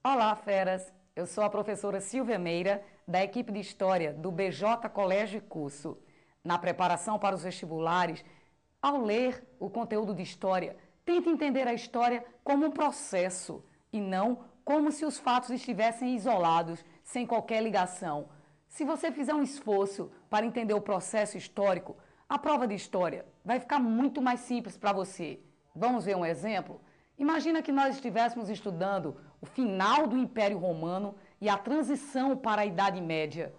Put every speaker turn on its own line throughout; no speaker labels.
Olá, feras! Eu sou a professora Silvia Meira, da equipe de História do BJ Colégio e Curso. Na preparação para os vestibulares, ao ler o conteúdo de História, tente entender a história como um processo e não como se os fatos estivessem isolados, sem qualquer ligação. Se você fizer um esforço para entender o processo histórico, a prova de História vai ficar muito mais simples para você. Vamos ver um exemplo? Imagina que nós estivéssemos estudando o final do Império Romano e a transição para a Idade Média.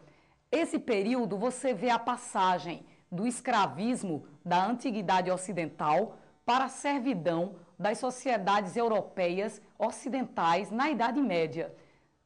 Esse período você vê a passagem do escravismo da Antiguidade Ocidental para a servidão das sociedades europeias ocidentais na Idade Média.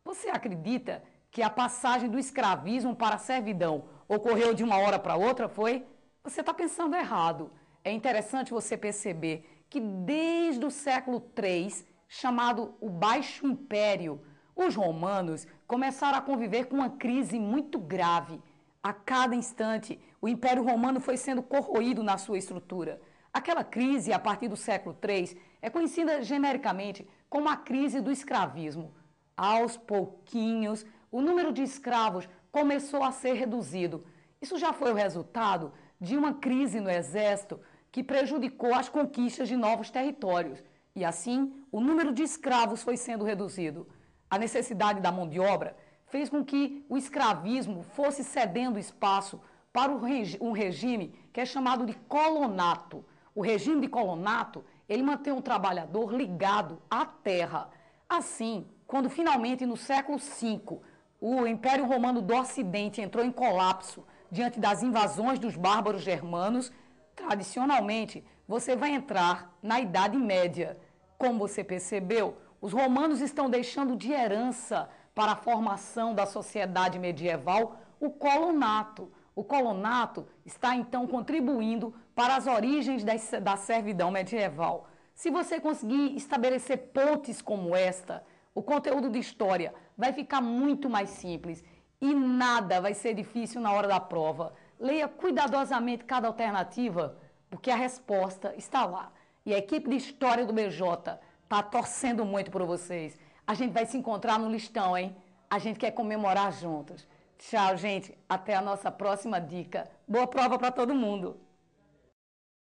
Você acredita que a passagem do escravismo para a servidão ocorreu de uma hora para outra, foi? Você está pensando errado. É interessante você perceber que desde o século III, chamado o Baixo Império, os romanos começaram a conviver com uma crise muito grave. A cada instante, o Império Romano foi sendo corroído na sua estrutura. Aquela crise, a partir do século III, é conhecida genericamente como a crise do escravismo. Aos pouquinhos, o número de escravos começou a ser reduzido. Isso já foi o resultado de uma crise no exército que prejudicou as conquistas de novos territórios. E assim, o número de escravos foi sendo reduzido. A necessidade da mão de obra fez com que o escravismo fosse cedendo espaço para um regime que é chamado de colonato. O regime de colonato, ele mantém o trabalhador ligado à terra. Assim, quando finalmente no século V, o Império Romano do Ocidente entrou em colapso diante das invasões dos bárbaros germanos, tradicionalmente, você vai entrar na Idade Média. Como você percebeu, os romanos estão deixando de herança para a formação da sociedade medieval o colonato. O colonato está, então, contribuindo para as origens da servidão medieval. Se você conseguir estabelecer pontes como esta, o conteúdo de história vai ficar muito mais simples e nada vai ser difícil na hora da prova. Leia cuidadosamente cada alternativa, porque a resposta está lá. E a equipe de História do BJ está torcendo muito por vocês. A gente vai se encontrar no listão, hein? A gente quer comemorar juntos. Tchau, gente. Até a nossa próxima dica. Boa prova para todo mundo.